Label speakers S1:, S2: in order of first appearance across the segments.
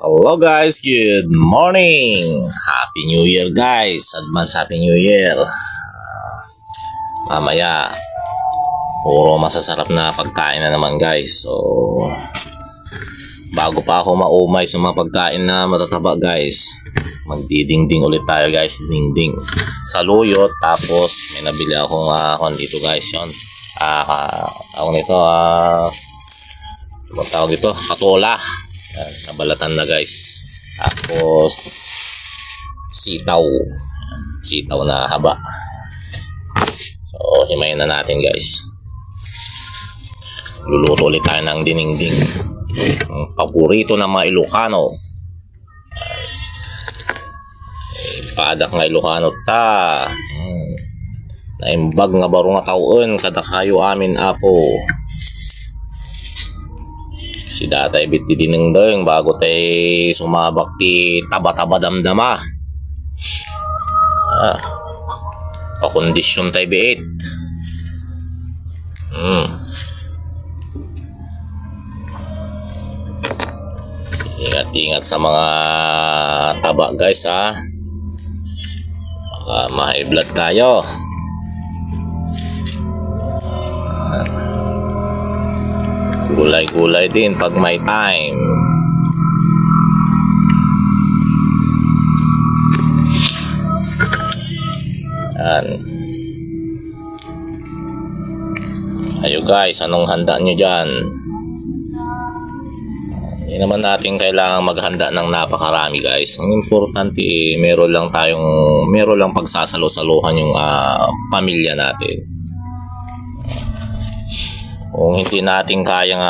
S1: Hello guys, good morning! Happy New Year guys! Advance Happy New Year! Mamaya, puro masasarap na pagkain na naman guys. So, bago pa ako maumay sa mga pagkain na matataba guys, magdidingding ulit tayo guys. Dingding saluyot, tapos may nabili akong dito guys. Yun, ako nito tawag dito, patola. Yan, nabalatan na guys. Tapos sitaw na haba. So himayin na natin guys. Luluto ulit tayo ng dinengding, ang paborito ng mga Ilocano. Padak nga Ilocano ta. Naimbag nga baro nga taon kada kayo amin apo. Si datay biti dinengdeng bago tay sumabak ti taba-taba damdama. Pakondisyon tay biit. Ingat-ingat sa mga taba guys ha. Baka ma-high blood tayo. Gulay-gulay din pag may time. Yan. Ayo guys, anong handa nyo dyan? Hindi naman natin kailangan maghanda ng napakarami guys. Ang importante meron lang pagsasalo-saluhan yung pamilya natin. Kung hindi natin kayang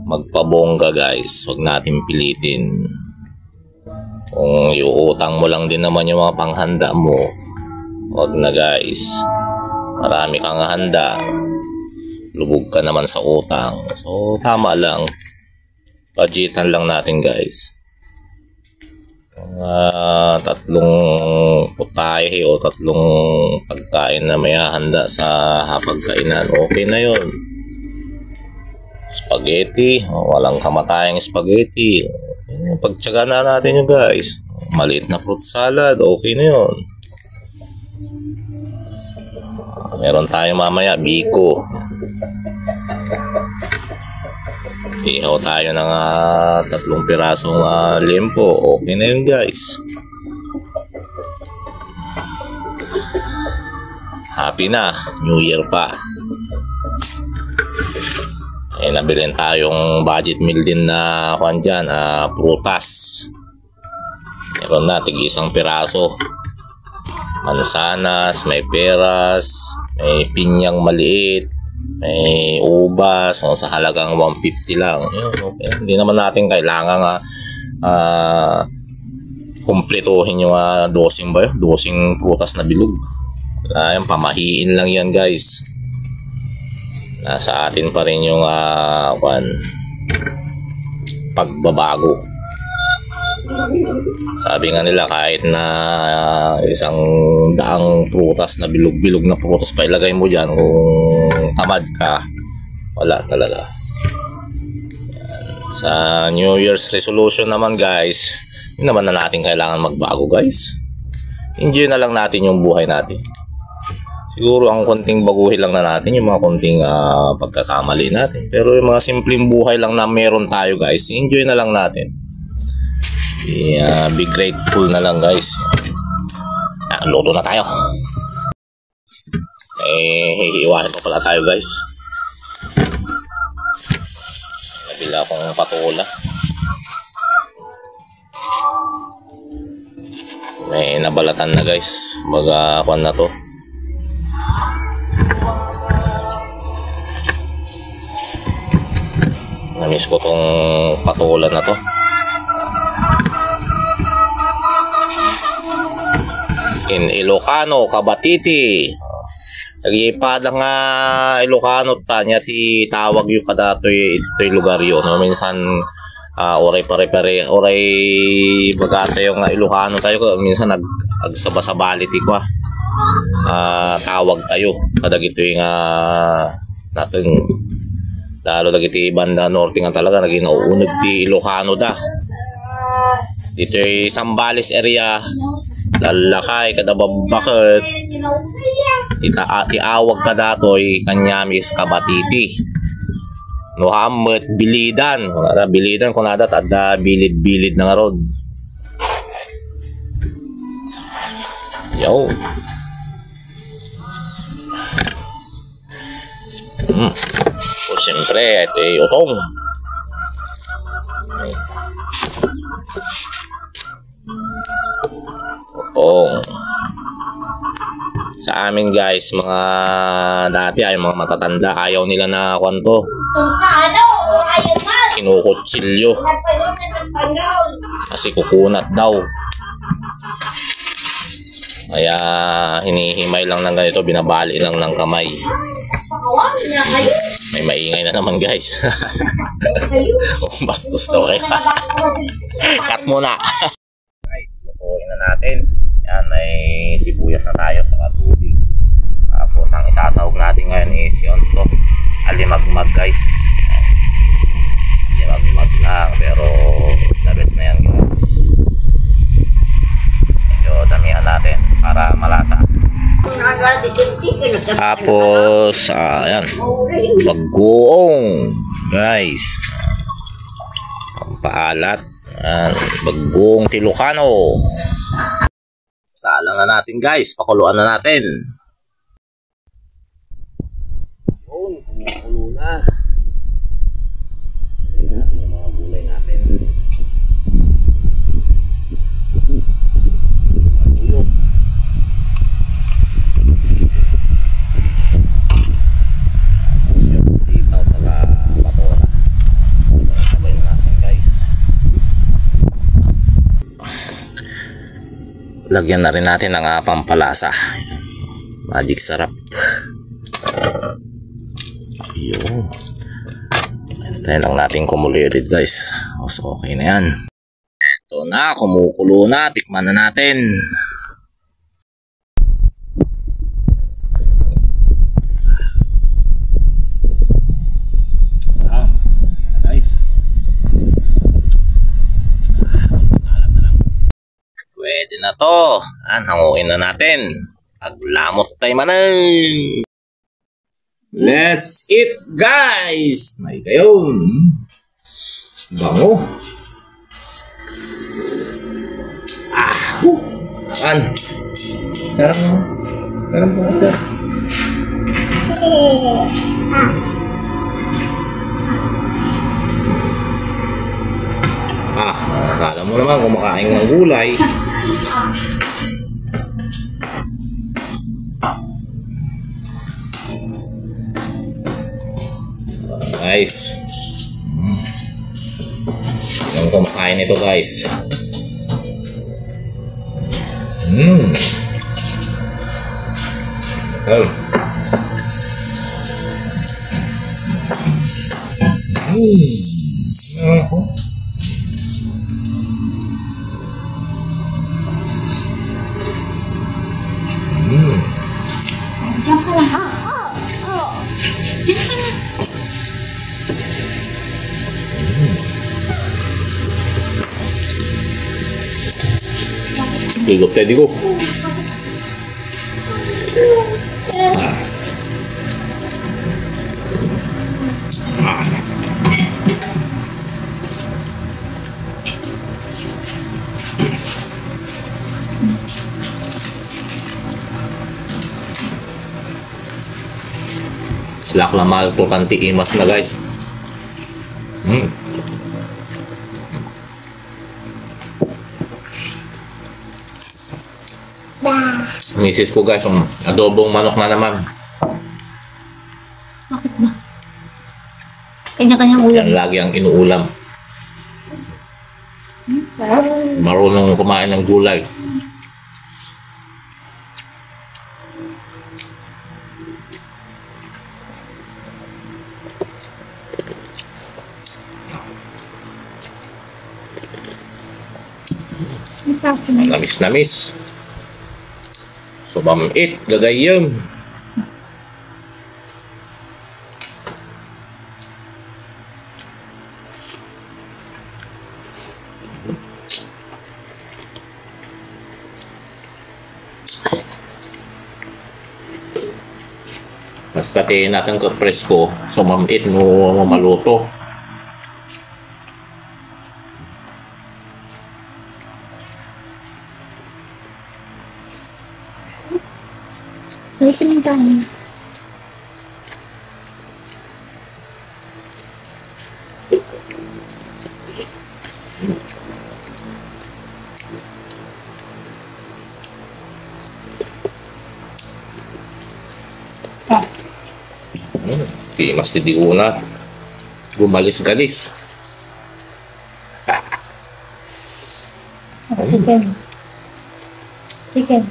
S1: magpabongga guys, huwag natin pilitin. Kung iuutang mo lang din naman yung mga panghanda mo, huwag na guys. Marami kang handa, lubog ka naman sa utang. So tama lang, budgetan lang natin guys. Tatlong putahe o tatlong pagkain na may handa sa hapagkainan, okay na yun. Spaghetti, walang kamatayang spaghetti, pagtsaga na natin yun guys. Maliit na fruit salad, okay na yun. Meron tayo mamaya biko. Ihaw tayo ng 3 pirasong limpo, okay na yun guys. Happy na, New Year pa. Nabilin tayong budget meal din na dyan, prutas. Meron na tig-1 piraso. Mansanas, may peras, may pinyang maliit, may ubas, sa halagang 150 lang. Okay. Hindi naman natin kailangan kumpletuhin yung dosing prutas na bilog. Yan, pamahiin lang yan guys. Nasa atin pa rin yung pagbabago. Sabi nga nila kahit na 100 prutas na bilog na prutas pa ilagay mo dyan, kung tamad ka, wala talaga. Sa New Year's resolution naman guys, yun naman na natin kailangan magbago guys. Enjoy na lang natin yung buhay natin. Siguro ang konting baguhin lang na natin yung mga konting pagkakamali natin, pero yung mga simpleng buhay lang na meron tayo guys, enjoy na lang natin. Be grateful na lang guys. Luto na tayo. Hihiwain pa pala tayo guys. Nabila akong patola. May nabalatan na guys. Baga na to. Namiss ko tong patola na to. In Ilocano, Kabatiti. Nagipada nga Ilocano tanya ti tawag yung kadatoy ito'y lugar yun. Minsan oray pare-pare, oray bagata yung Ilocano tayo. Minsan nagsabasabali ti kwa. Tawag tayo. Kadag ito yung natin Lalo lagi ti banda norte nga talaga naging nauunag ti Ilocano da. Dito ay Sambales area. Lalakay kada babakit. Ti awag ka datoy Kanyamis Kabatiti. Nuhamet Bilidan. Kunada Bilidan kunada tada bilid-bilid na nga rod. Yo. So, siyempre, ito ay utong. Utong. Sa amin guys, mga dati ay mga matatanda, ayaw nila na kwanto. Kinukutsilyo. Kasi kukunat daw. Kaya hinihimay lang ng ganito, binabali lang ng kamay. May maingay na naman guys. Bastos daw kayo. Cut muna. Guys, lutuin na natin. Yan, may sibuyas na tayo sa tubig. Tapos ang isasahog natin ngayon is yun to. Alimagmag guys. Alimagmag lang pero the best na yan guys. Medyo damihan natin para malasa. Tapos ayan, bagoong guys, paalat, bagoong Ilocano. Salang na natin guys, pakuluan na natin. Yun, kumukulo na. Tignan natin yung mga gulay natin. Saluyot. Sitaw sa batora. Sabay na natin guys. Lagyan na rin natin ng pampalasa. Magic sarap. Yun. Tayo lang natin kumulirid guys. So okay na yan. Ito na, kumukulo na. Tikman na natin. Guys. Pwede na to. Hanguin na natin. Aglamot tayo manang. Let's eat guys. May kayon. Bango. Akan. Sarap mo. Sarap mo. Sarap. Akala mo naman kumakain ng gulay. Guys, yung kumakain ito guys.
S2: Diyan ka lang. Diyan ka lang.
S1: Higop tayo di ko. Slak na mahal ko kanti imas na guys. Misis ko guys, adobong manok na naman.
S2: Bakit ba? Kanya-kanyang ulam.
S1: Yan lagi ang inuulam. Marunong kumain ng gulay. Namis-namis. So, mamit, gagayam. Basta tayo natin ka presko so mamit mo maluto.
S2: May pinintay.
S1: Mas di una gumalis-galis.
S2: Chicken. Chicken.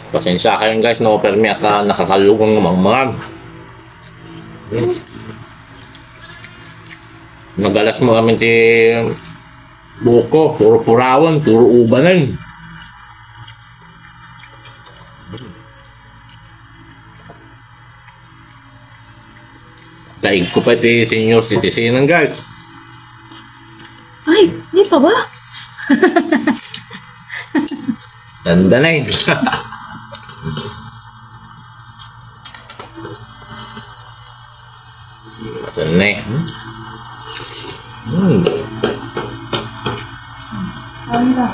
S1: Pasensya kayo guys, no permi at nakakalugong mga nagalas mo kami ti buko, puro purawan, puro ubanan. Daig ko pa ti senior citizen guys.
S2: Ay, di pa ba?
S1: Tanda na yun. Masan na eh.
S2: Ano?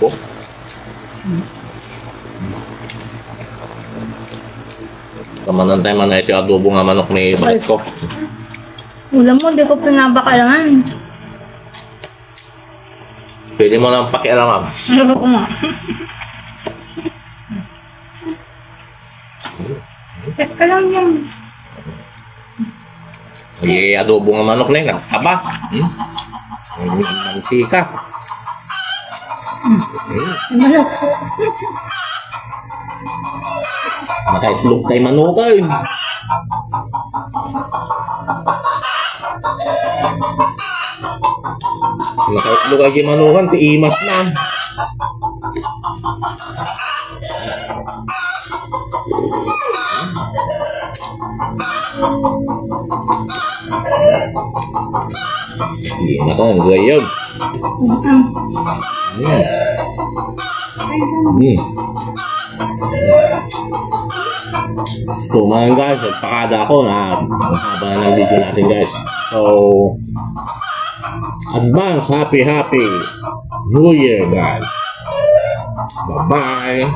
S1: Oh. Kamanan tayo man na ito adobo nga manok may balik ko.
S2: Ulam mo, di ko pinabakalangan.
S1: Pwede mo lang pakialamam.
S2: Ano ko nga? Check ka lang yan.
S1: May adobo nga manok na yun. Aba. Mantika.
S2: Manok.
S1: Nakaitlog tayo manukan. Nakaitlog ay manukan. Tiimas na. Hindi na ka. Gayag. So mga guys, nagpakada ako na mahaba na ng video natin guys. So advance happy New Year guys. Bye bye.